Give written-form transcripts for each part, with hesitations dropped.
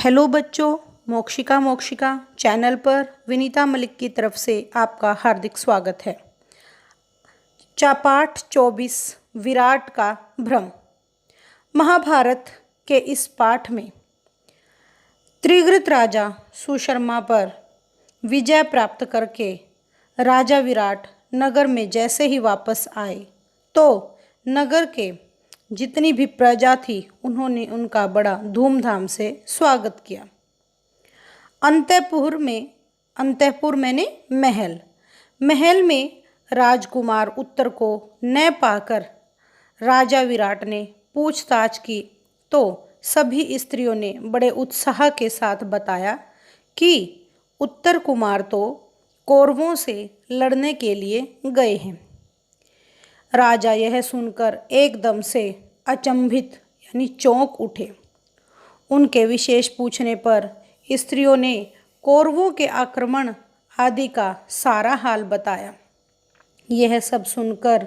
Hello बच्चों, मोक्षिका मोक्षिका channel पर विनीता मलिक की तरफ से आपका हार्दिक स्वागत है। पाठ 24 विराट का भ्रम। महाभारत के इस पाठ में त्रिगृत राजा सुशर्मा पर विजय प्राप्त करके राजा विराट नगर में जैसे ही वापस आए तो नगर के जितनी भी प्रजा थी उन्होंने उनका बड़ा धूमधाम से स्वागत किया। अंतःपुर मैंने महल में राजकुमार उत्तर को न पाकर राजा विराट ने पूछताछ की तो सभी स्त्रियों ने बड़े उत्साह के साथ बताया कि उत्तर कुमार तो कौरवों से लड़ने के लिए गए हैं। राजा यह सुनकर एकदम से अचंभित यानी चौंक उठे। उनके विशेष पूछने पर स्त्रियों ने कौरवों के आक्रमण आदि का सारा हाल बताया। यह सब सुनकर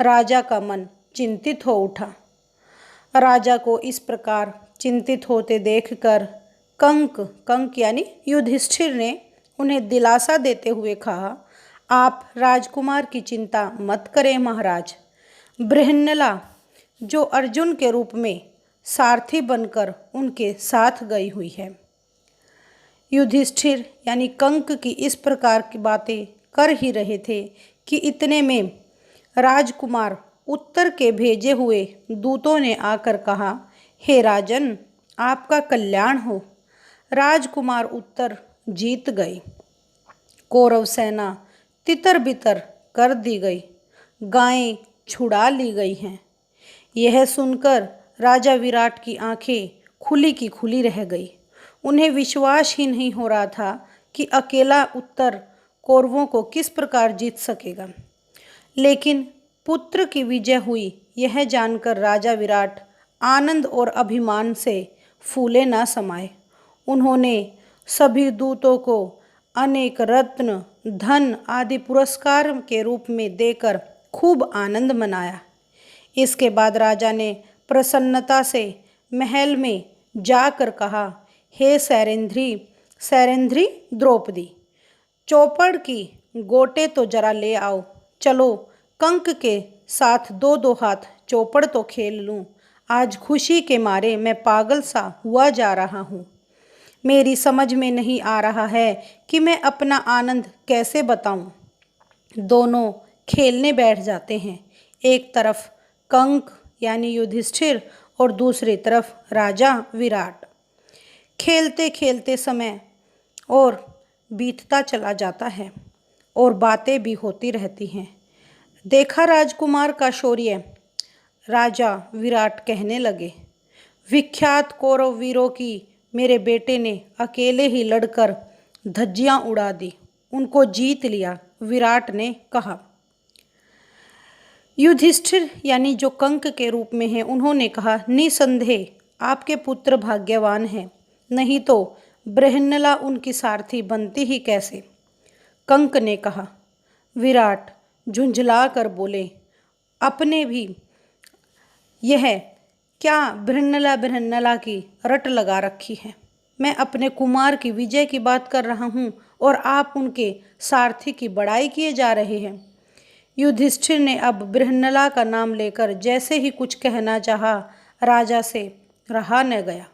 राजा का मन चिंतित हो उठा। राजा को इस प्रकार चिंतित होते देखकर कंक यानी युधिष्ठिर ने उन्हें दिलासा देते हुए कहा, आप राजकुमार की चिंता मत करें महाराज। बृहन्नला जो अर्जुन के रूप में सारथी बनकर उनके साथ गई हुई है। युधिष्ठिर यानी कंक की इस प्रकार की बातें कर ही रहे थे कि इतने में राजकुमार उत्तर के भेजे हुए दूतों ने आकर कहा, हे राजन, आपका कल्याण हो। राजकुमार उत्तर जीत गए। कौरव सेना तितर बितर कर दी गई, गायें छुड़ा ली गई हैं। यह सुनकर राजा विराट की आंखें खुली की खुली रह गई। उन्हें विश्वास ही नहीं हो रहा था कि अकेला उत्तर कौरवों को किस प्रकार जीत सकेगा। लेकिन पुत्र की विजय हुई यह जानकर राजा विराट आनंद और अभिमान से फूले ना समाये। उन्होंने सभी दूतों को अनेक रत्न, धन आदि पुरस्कार के रूप में देकर खूब आनंद मनाया। इसके बाद राजा ने प्रसन्नता से महल में जाकर कहा, हे सैरेंद्री द्रौपदी, चौपड़ की गोटे तो जरा ले आओ। चलो कंक के साथ दो दो हाथ चौपड़ तो खेल लूँ। आज खुशी के मारे मैं पागल सा हुआ जा रहा हूँ। मेरी समझ में नहीं आ रहा है कि मैं अपना आनंद कैसे बताऊं। दोनों खेलने बैठ जाते हैं। एक तरफ कंक यानी युधिष्ठिर और दूसरी तरफ राजा विराट। खेलते खेलते समय और बीतता चला जाता है और बातें भी होती रहती हैं। देखा राजकुमार का शौर्य, राजा विराट कहने लगे, विख्यात कौरव वीरों की मेरे बेटे ने अकेले ही लड़कर धज्जियां उड़ा दी, उनको जीत लिया। विराट ने कहा। युधिष्ठिर यानी जो कंक के रूप में है, उन्होंने कहा, निसंदेह आपके पुत्र भाग्यवान हैं, नहीं तो बृहन्नला उनकी सारथी बनती ही कैसे। कंक ने कहा। विराट झुंझला कर बोले, अपने भी यह क्या बृहन्नला की रट लगा रखी है। मैं अपने कुमार की विजय की बात कर रहा हूँ और आप उनके सारथी की बड़ाई किए जा रहे हैं। युधिष्ठिर ने अब बृहन्नला का नाम लेकर जैसे ही कुछ कहना चाहा, राजा से रहा न गया।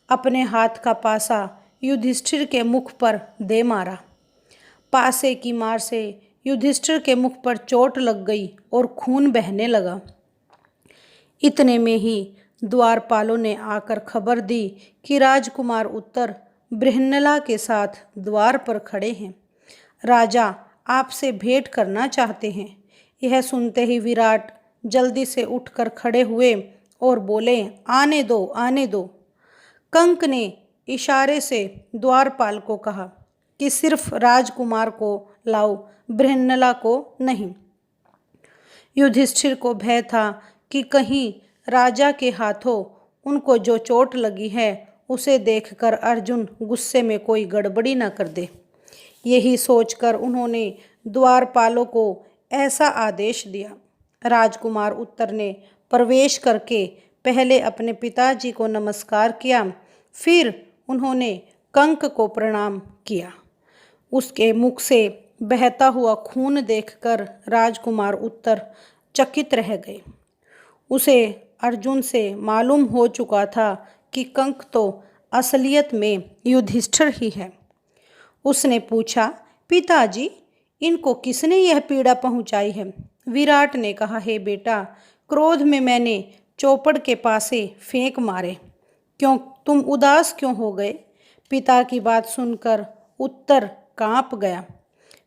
अपने हाथ का पासा युधिष्ठिर के मुख पर दे मारा। पासे की मार से युधिष्ठिर के मुख पर चोट लग गई और खून बहने लगा। इतने में ही द्वारपालों ने आकर खबर दी कि राजकुमार उत्तर बृहन्नला के साथ द्वार पर खड़े हैं। राजा आपसे भेंट करना चाहते हैं। यह सुनते ही विराट जल्दी से उठकर खड़े हुए और बोले, आने दो आने दो। कंक ने इशारे से द्वारपाल को कहा कि सिर्फ राजकुमार को लाओ, बृहन्नला को नहीं। युधिष्ठिर को भय था कि कहीं राजा के हाथों उनको जो चोट लगी है उसे देखकर अर्जुन गुस्से में कोई गड़बड़ी न कर दे। यही सोचकर उन्होंने द्वारपालों को ऐसा आदेश दिया। राजकुमार उत्तर ने प्रवेश करके पहले अपने पिताजी को नमस्कार किया, फिर उन्होंने कंक को प्रणाम किया। उसके मुख से बहता हुआ खून देखकर राजकुमार उत्तर चकित रह गए। उसे अर्जुन से मालूम हो चुका था कि कंक तो असलियत में युधिष्ठिर ही है। उसने पूछा, पिताजी, इनको किसने यह पीड़ा पहुंचाई है? विराट ने कहा, हे बेटा, क्रोध में मैंने चौपड़ के पासे फेंक मारे। क्यों तुम उदास क्यों हो गए? पिता की बात सुनकर उत्तर कांप गया।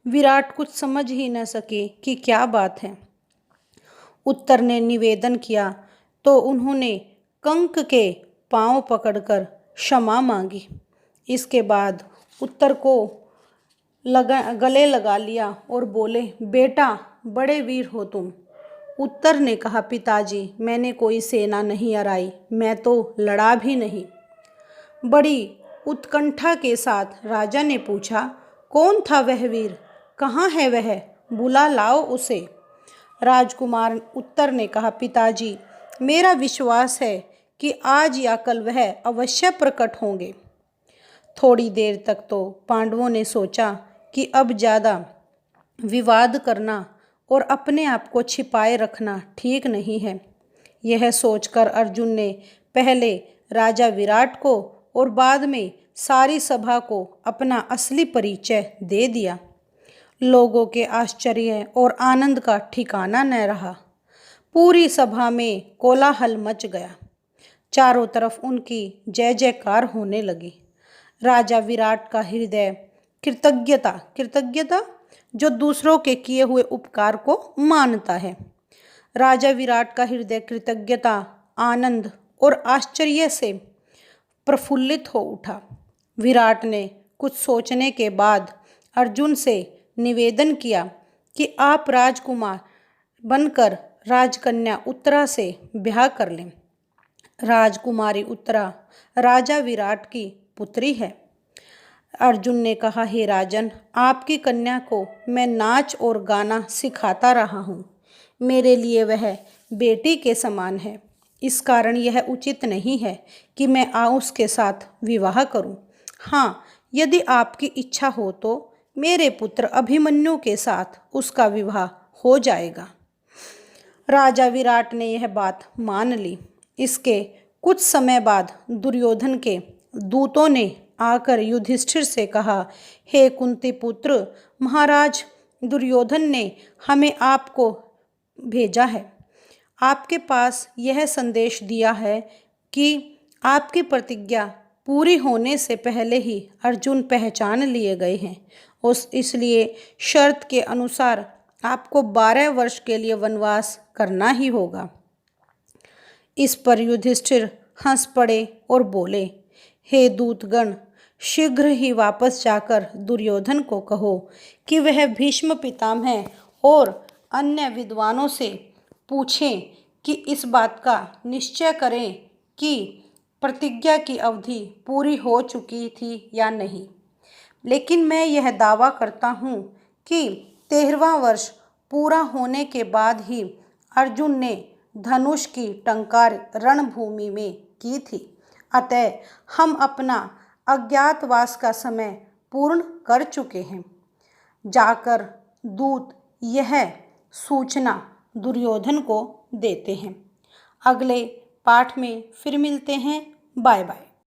विराट कुछ समझ ही न सके कि क्या बात है। उत्तर ने निवेदन किया तो उन्होंने कंक के पांव पकड़कर क्षमा मांगी। इसके बाद उत्तर को गले लगा लिया और बोले, बेटा, बड़े वीर हो तुम। उत्तर ने कहा, पिताजी, मैंने कोई सेना नहीं हराई, मैं तो लड़ा भी नहीं। बड़ी उत्कंठा के साथ राजा ने पूछा, कौन था वह वीर? कहाँ है वह? बुला लाओ उसे। राजकुमार उत्तर ने कहा, पिताजी, मेरा विश्वास है कि आज या कल वह अवश्य प्रकट होंगे। थोड़ी देर तक तो पांडवों ने सोचा कि अब ज़्यादा विवाद करना और अपने आप को छिपाए रखना ठीक नहीं है। यह सोचकर अर्जुन ने पहले राजा विराट को और बाद में सारी सभा को अपना असली परिचय दे दिया। लोगों के आश्चर्य और आनंद का ठिकाना न रहा। पूरी सभा में कोलाहल मच गया। चारों तरफ उनकी जय जयकार होने लगी। राजा विराट का हृदय कृतज्ञता जो दूसरों के किए हुए उपकार को मानता है। राजा विराट का हृदय कृतज्ञता, आनंद और आश्चर्य से प्रफुल्लित हो उठा। विराट ने कुछ सोचने के बाद अर्जुन से निवेदन किया कि आप राजकुमार बनकर राजकन्या उत्तरा से ब्याह कर लें। राजकुमारी उत्तरा राजा विराट की पुत्री है। अर्जुन ने कहा, हे राजन, आपकी कन्या को मैं नाच और गाना सिखाता रहा हूँ। मेरे लिए वह बेटी के समान है। इस कारण यह उचित नहीं है कि मैं उसके साथ विवाह करूँ। हाँ, यदि आपकी इच्छा हो तो मेरे पुत्र अभिमन्यु के साथ उसका विवाह हो जाएगा। राजा विराट ने यह बात मान ली। इसके कुछ समय बाद दुर्योधन के दूतों ने आकर युधिष्ठिर से कहा, हे कुंती पुत्र, महाराज दुर्योधन ने हमें आपको भेजा है। आपके पास यह संदेश दिया है कि आपकी प्रतिज्ञा पूरी होने से पहले ही अर्जुन पहचान लिए गए हैं। इसलिए शर्त के अनुसार आपको 12 वर्ष के लिए वनवास करना ही होगा। इस पर युधिष्ठिर हंस पड़े और बोले, हे दूतगण, शीघ्र ही वापस जाकर दुर्योधन को कहो कि वह भीष्म पितामह और अन्य विद्वानों से पूछें कि इस बात का निश्चय करें कि प्रतिज्ञा की अवधि पूरी हो चुकी थी या नहीं। लेकिन मैं यह दावा करता हूँ कि 13वां वर्ष पूरा होने के बाद ही अर्जुन ने धनुष की टंकार रणभूमि में की थी। अतः हम अपना अज्ञातवास का समय पूर्ण कर चुके हैं। जाकर दूत यह सूचना दुर्योधन को देते हैं। अगले पाठ में फिर मिलते हैं। Bye bye.